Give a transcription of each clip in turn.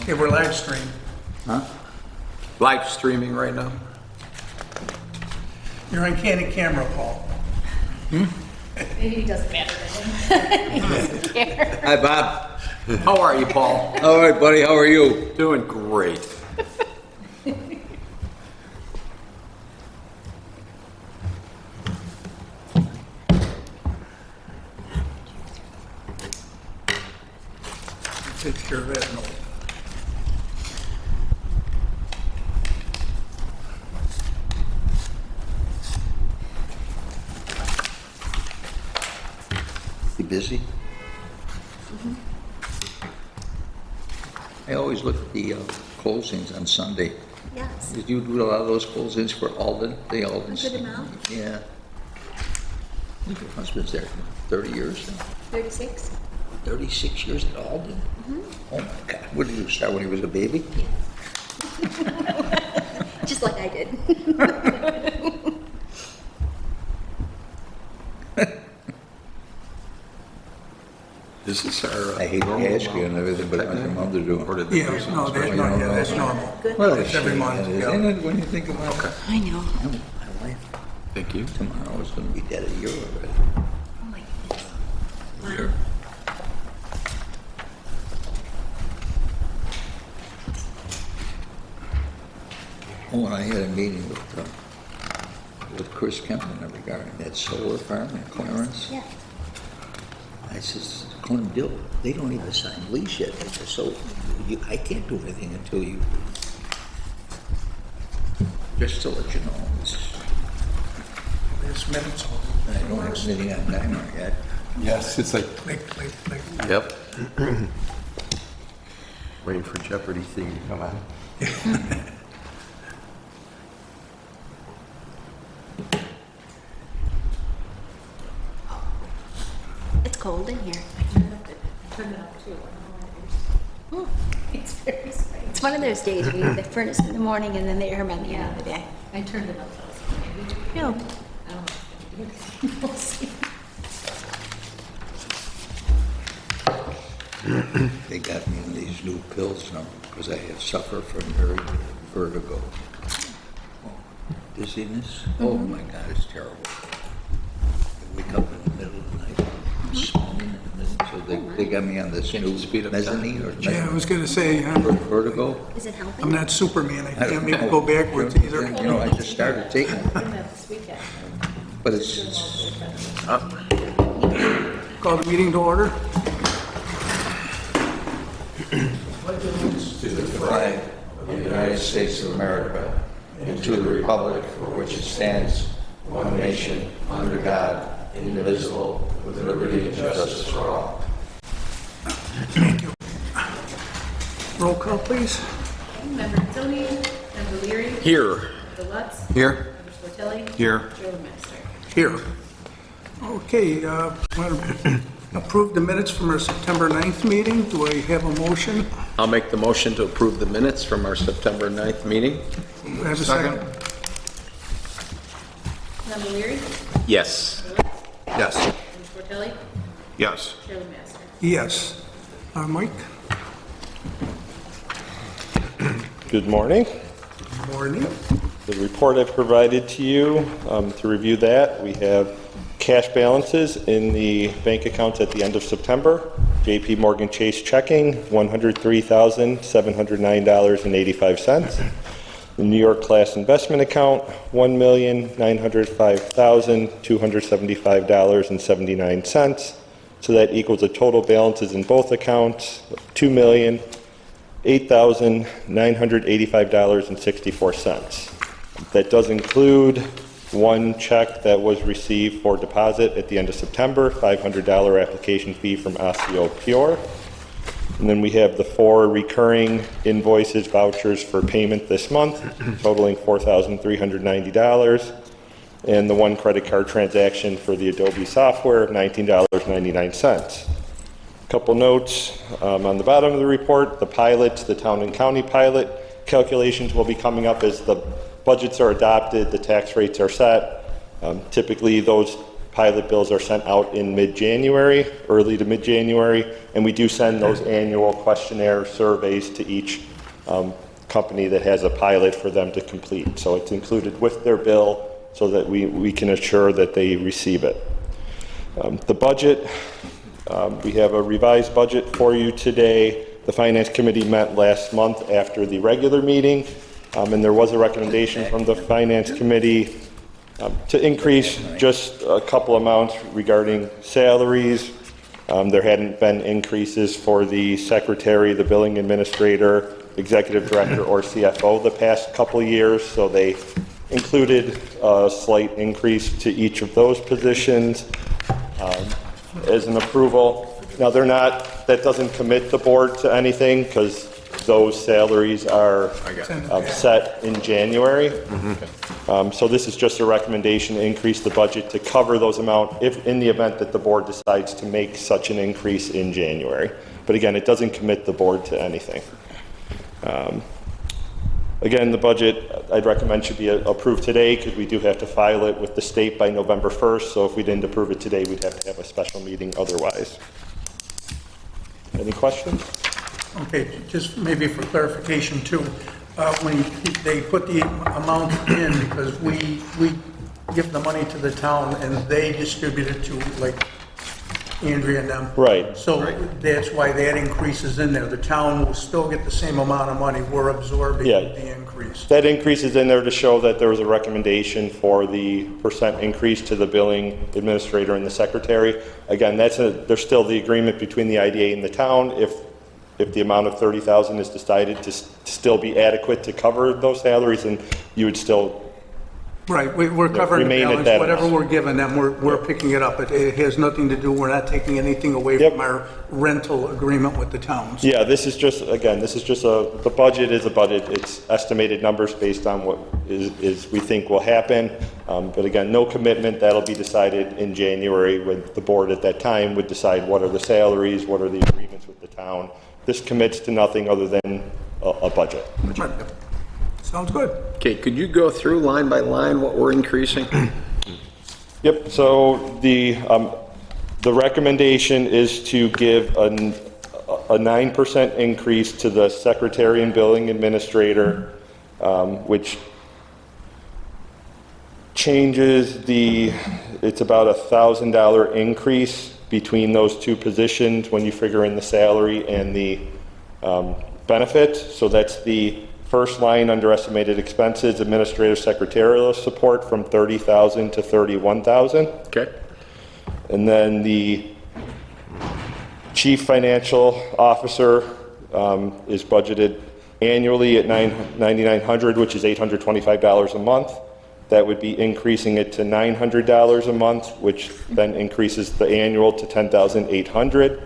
Okay, we're live streaming. Huh? Live streaming right now. You're on candid camera, Paul. It doesn't matter to him. He doesn't care. Hi, Bob. How are you, Paul? All right, buddy. How are you? Doing great. Take care of that note. You busy? I always look at the closings on Sunday. Yes. Did you do a lot of those closings for Alden? The Aldens? A good amount. Yeah. I think your husband's there for 30 years now. 36? 36 years at Alden? Oh my God. What did you start when he was a baby? Just like I did. Is this our? I hate to normal ask you and everything, but how's your mother Or doing? did they do Yeah, something no, that's special? not, yeah, that's normal. Well, It's every month, yeah. Isn't it, when you think about it? I know. My wife Thank you. tomorrow is going to be dead a year already. Oh my goodness. Wow. Year. Oh, and I had a meeting with Chris Kempton regarding that solar farm in Clarence. Yeah. I says, Clem, they don't even sign lease yet. I said, so I can't do anything until you, just to let you know, There's minutes. I don't have anything on Diamond yet. Yes, it's like. Like, Yep. Waiting for Jeopardy thing to come on. It's cold in here. Turn it up too. Oh, It's very strange. it's one of those days we have the furnace in the morning and then the air by the end of the day. I turned it up though, so maybe. No. I don't know if it's gonna be. We'll see. They got me on these new pills now because I have suffered from vertigo. Oh, dizziness. Oh my God, it's terrible. I wake up in the middle of the night, I'm smoking. So they got me on this Can't new you speed up mezzanine or yeah, I was gonna say, vertigo. Is it helping? I'm not Superman, I I can't don't make it know. go backwards You either. know, I just started taking it, Doing that this weekend. but it's Call the meeting to order. to the flag of the United States of America and to the republic for which it stands, one nation, under God, indivisible, with liberty and justice for all. Thank you. Roll call, please. Member Tony, Member Leary, Here. Member Lutz, Here. Member Sportelli. Here. Chair Master. Here. Okay, want to approve the minutes from our September 9th meeting. Do I have a motion? I'll make the motion to approve the minutes from our September 9th meeting. Do I have a second? Member Leary, Yes. Member Lutz, Yes. Member Sportelli, Yes. Chair Master. Yes. Mike? Good morning. Morning. The report I've provided to you, to review that, we have cash balances in the bank accounts at the end of September. JP Morgan Chase checking, $103,709.85. The New York Class Investment Account, $1,905,275.79. So that equals a total balances in both accounts, $2,008,985.64. That does include one check that was received for deposit at the end of September, $500 application fee from Osseo Pure. And then we have the 4 recurring invoices, vouchers for payment this month, totaling $4,390. And the 1 credit card transaction for the Adobe software of $19.99. Couple notes on the bottom of the report, the pilots, the town and county pilot calculations will be coming up as the budgets are adopted, the tax rates are set. Typically those pilot bills are sent out in mid-January, early to mid-January, and we do send those annual questionnaire surveys to each company that has a pilot for them to complete. So it's included with their bill so that we can assure that they receive it. The budget, we have a revised budget for you today. The Finance Committee met last month after the regular meeting, and there was a recommendation from the Finance Committee to increase just a couple amounts regarding salaries. There hadn't been increases for the secretary, the billing administrator, executive director, or CFO the past couple of years, so they included a slight increase to each of those positions as an approval. Now, they're not, that doesn't commit the board to anything because those salaries are set in January. So this is just a recommendation to increase the budget to cover those amounts if in the event that the board decides to make such an increase in January. But again, it doesn't commit the board to anything. Again, the budget I'd recommend should be approved today because we do have to file it with the state by November 1st. So if we didn't approve it today, we'd have to have a special meeting otherwise. Any questions? Okay, just maybe for clarification too, when they put the amount in, because we give the money to the town and they distribute it to like Andrea and them. Right. So that's why that increase is in there. The town will still get the same amount of money. We're absorbing the increase. That increase is in there to show that there was a recommendation for the % increase to the billing administrator and the secretary. Again, there's still the agreement between the IDA and the town. If the amount of $30,000 is decided to still be adequate to cover those salaries, and you would still Right, we're covering the remain at balance, that whatever amount. we're giving them, we're picking it up. It has nothing to do, we're not taking anything away Yep. from our rental agreement with the towns. Yeah, this is just, again, the budget is a budget. It's estimated numbers based on what is we think will happen. But again, no commitment. That'll be decided in January when the board at that time would decide what are the salaries, what are the agreements with the town. This commits to nothing other than a budget. Right. Sounds good. Okay, could you go through line by line what we're increasing? Yep, so the recommendation is to give a 9% increase to the secretary and billing administrator, which changes it's about a $1,000 increase between those two positions when you figure in the salary and the benefits. So that's the first line under estimated expenses, administrative secretarial support from $30,000 to $31,000. Okay. And then the chief financial officer is budgeted annually at $9,900, which is $825 a month. That would be increasing it to $900 a month, which then increases the annual to $10,800.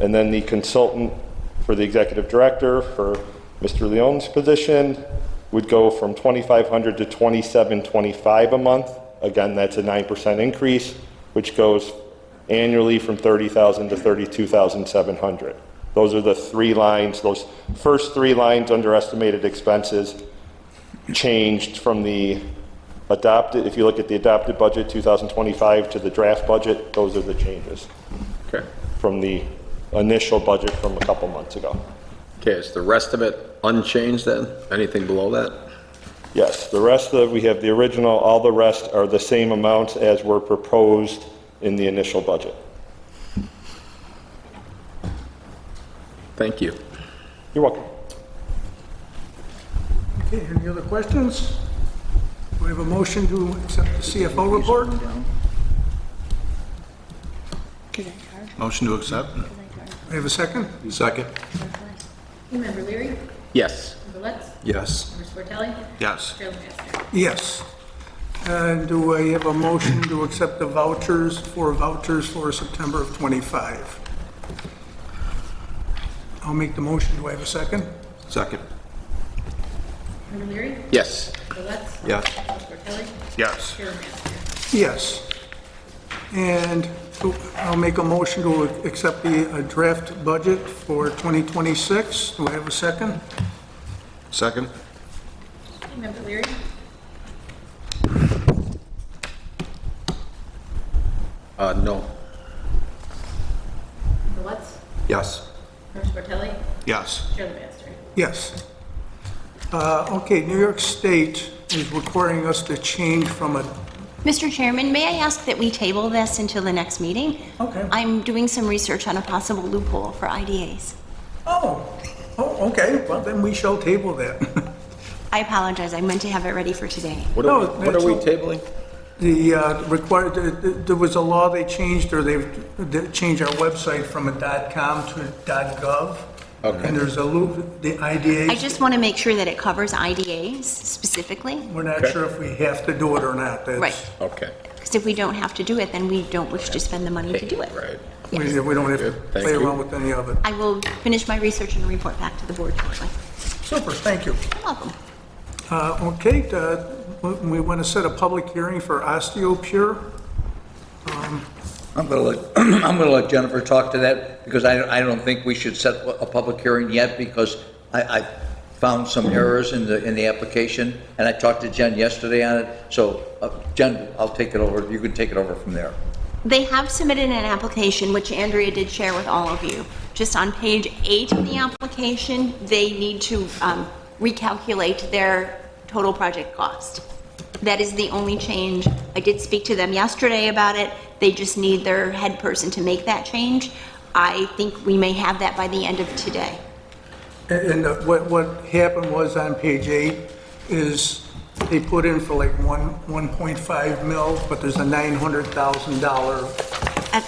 And then the consultant for the executive director for Mr. Leon's position would go from $2,500 to $2,725 a month. Again, that's a 9% increase, which goes annually from $30,000 to $32,700. Those are the three lines. Those first three lines under estimated expenses changed from the adopted, if you look at the adopted budget 2025 to the draft budget, those are the changes Okay. from the initial budget from a couple months ago. Okay, is the rest of it unchanged then? Anything below that? Yes, the rest we have the original, all the rest are the same amounts as were proposed in the initial budget. Thank you. You're welcome. Okay, any other questions? Do we have a motion to accept the CFO report? Motion to accept? We have a second? Second. Member Leary? Yes. Member Lutz? Yes. Member Sportelli? Yes. Chairman Master? Yes. And do I have a motion to accept the vouchers for September of '25? I'll make the motion. Do I have a second? Second. Member Leary? Yes. Member Lutz? Yes. Member Sportelli? Yes. Chairman Master? Yes. And I'll make a motion to accept the draft budget for 2026. Do I have a second? Second. Member Leary? No. Mr. Lutz? Yes. Mr. Bartelli? Yes. Chair LeMaster? Yes. Okay, New York State is requiring us to change from a, Mr. Chairman, may I ask that we table this until the next meeting? Okay. I'm doing some research on a possible loophole for IDAs. oh, okay, well, then we shall table that. I apologize, I meant to have it ready for today. What No, are we that's tabling? The required, there was a law they changed, or they changed our website from a .com to .gov. Okay. And there's a loop, the IDAs. I just want to make sure that it covers IDAs specifically, We're not sure if we have to do it or not. That's- right? Okay. Because if we don't have to do it, then we don't wish to spend the money to do it. Right. We don't have to Good, thank play you. around with any of it. I will finish my research and report back to the board shortly. Super, thank you. You're welcome. Okay, we want to set a public hearing for OsteoPure. I'm gonna let Jennifer talk to that, because I don't think we should set a public hearing yet, because I found some errors in the application, and I talked to Jen yesterday on it, so Jen, I'll take it over, you can take it over from there. They have submitted an application, which Andrea did share with all of you. Just on page 8 of the application, they need to recalculate their total project cost. That is the only change. I did speak to them yesterday about it. They just need their head person to make that change. I think we may have that by the end of today. And what happened was on page 8 is they put in for like 1.5 mil, but there's a $900,000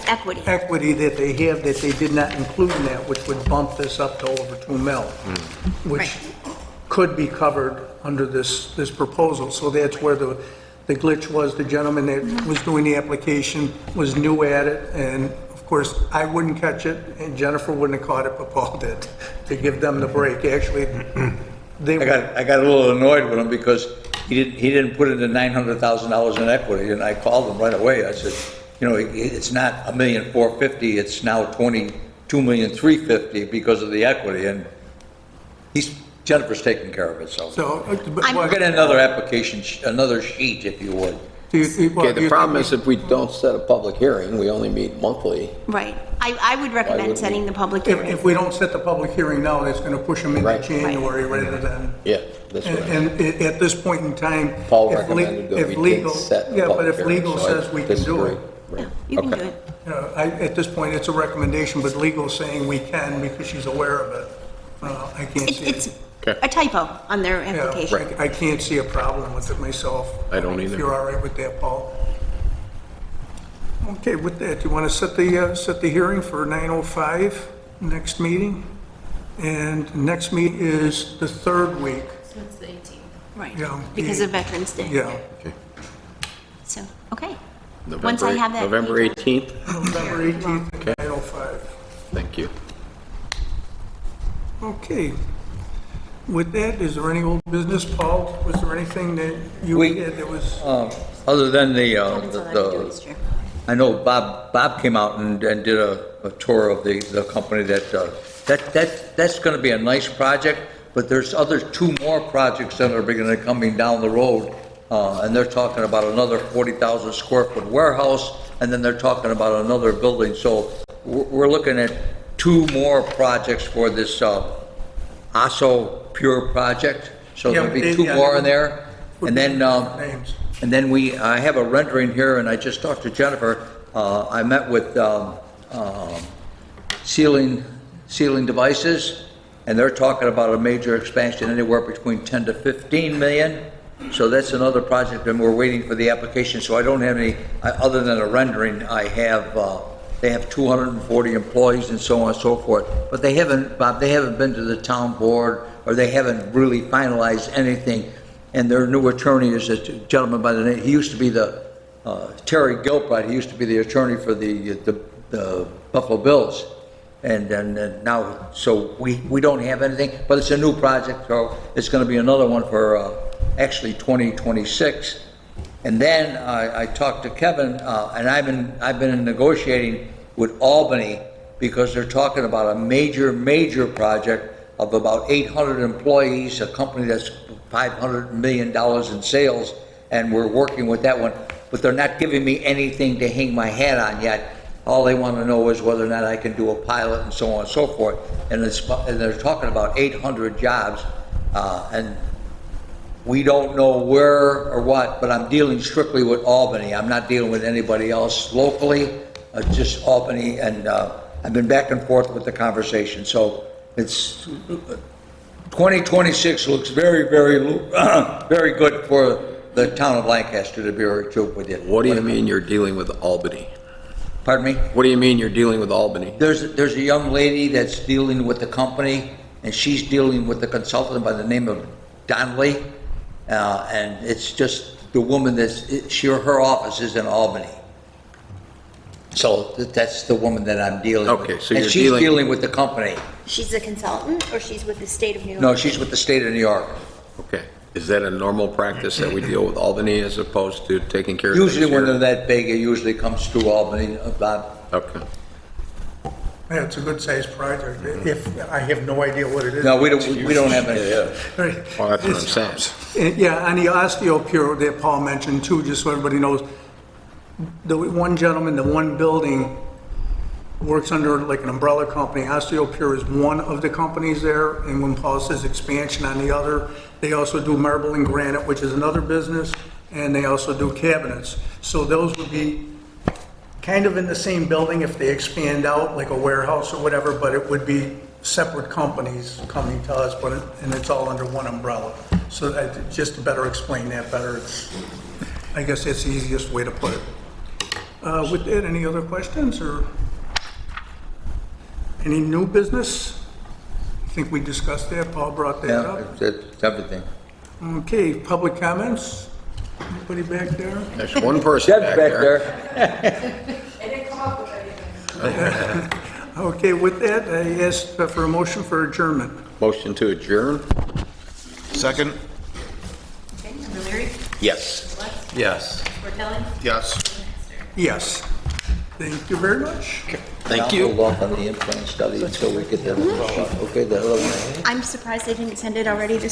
Equity. equity that they have that they did not include in that, which would bump this up to over 2 mil, which Right. could be covered under this proposal. So that's where the glitch was. The gentleman that was doing the application was new at it, and of course, I wouldn't catch it, and Jennifer wouldn't have caught it, but Paul did, to give them the break. Actually, they, I got a little annoyed with him, because he didn't put in the $900,000 in equity, and I called him right away. I said, you know, it's not $1,450,000, it's now $22,350,000 because of the equity, and Jennifer's taking care of it, so. but I'm- We'll get another application, another sheet, if you would. Okay, the problem is if we don't set a public hearing, we only meet monthly. Right. I would recommend wouldn't setting we? the public If hearing. we don't set the public hearing now, that's going to push them into Right. January rather than. Yeah, that's right. And at this point in time. Paul if recommended that if we legal- did set a Yeah, but public if hearing, legal so I says we can do disagree. it. Yeah, you can Okay. do it. At this point, it's a recommendation, but legal saying we can because she's aware of it. I can't see It's it. Okay. a typo on their Yeah, application. I can't see a problem with it myself. I don't either. If you're all right with that, Paul. Okay, with that, do you want to set the hearing for 9:05, next meeting? And next meeting is the third week, So it's the 18th. Right. Yeah. Because of Veterans Day. yeah. So, okay. Once I have that. November 18th, November 18th at 9:05. thank you. Okay. With that, is there any old business, Paul? Was there anything that you We- had that was? Other than Kevin's allowed to do the his chair. I know Bob came out and did a tour of the company that's gonna be a nice project, but there's other 2 more projects that are gonna be coming down the road, and they're talking about another 40,000 square foot warehouse, and then they're talking about another building, so we're looking at 2 more projects for this, Aso Pure project, so there'll be 2 more in there, and then, Names. and then I have a rendering here, and I just talked to Jennifer. I met with Sealing Devices, and they're talking about a major expansion anywhere between 10 to 15 million. So that's another project, and we're waiting for the application. So I don't have any, other than a rendering, I have, they have 240 employees and so on and so forth. But they haven't, Bob, they haven't been to the town board, or they haven't really finalized anything. And their new attorney is a gentleman by the name, he used to be Terry Gilbride, he used to be the attorney for the Buffalo Bills. And now, so we don't have anything, but it's a new project, so it's gonna be another one for, actually 2026. And then I talked to Kevin, and I've been negotiating with Albany, because they're talking about a major project of about 800 employees, a company that's $500 million in sales, and we're working with that one. but they're not giving me anything to hang my hat on yet. All they want to know is whether or not I can do a pilot and so on and so forth. And they're talking about 800 jobs, and we don't know where or what, but I'm dealing strictly with Albany. I'm not dealing with anybody else locally, just Albany, and I've been back and forth with the conversation. So it's 2026 looks very, very, very good for the town of Lancaster, to be very truthful with you. What do you mean you're dealing with Albany? Pardon me? What do you mean you're dealing with Albany? There's a young lady that's dealing with the company, and she's dealing with the consultant by the name of Donnelly, and it's just the woman her office is in Albany. So that's the woman that I'm dealing with. Okay, so and you're she's dealing- dealing with the company. She's a consultant, or she's with the state of New York? No, she's with the state of New York. Okay. Is that a normal practice that we deal with Albany as opposed to taking care of Usually things when here? they're that big, it usually comes through Albany, Bob. Okay. Yeah, it's a good sized project. If, I have no idea what it is. No, we don't have any. Right. Well, that's what I'm saying. And, yeah, on the OsteoPure that Paul mentioned too, just so everybody knows, the one gentleman, the one building works under like an umbrella company. OsteoPure is one of the companies there, and when Paul says expansion on the other, they also do marble and granite, which is another business, and they also do cabinets. So those would be kind of in the same building if they expand out, like a warehouse or whatever, but it would be separate companies coming to us, and it's all under one umbrella. So just to better explain that better, I guess that's the easiest way to put it. With that, any other questions or any new business? I think we discussed that, Paul brought that Yeah, up. it's everything. Okay, public comments? Anybody back there? There's one person Jed's back there. Okay, with that, I ask for a motion for adjournment. Motion to adjourn? Second? Okay, Member Leary? Yes. Lutz? Yes. Sportelli? Yes. Yes. Thank you very much. Thank I'll you. hold off on the implant study until we get that other sheet. Okay, the other one. I'm surprised they didn't send it already this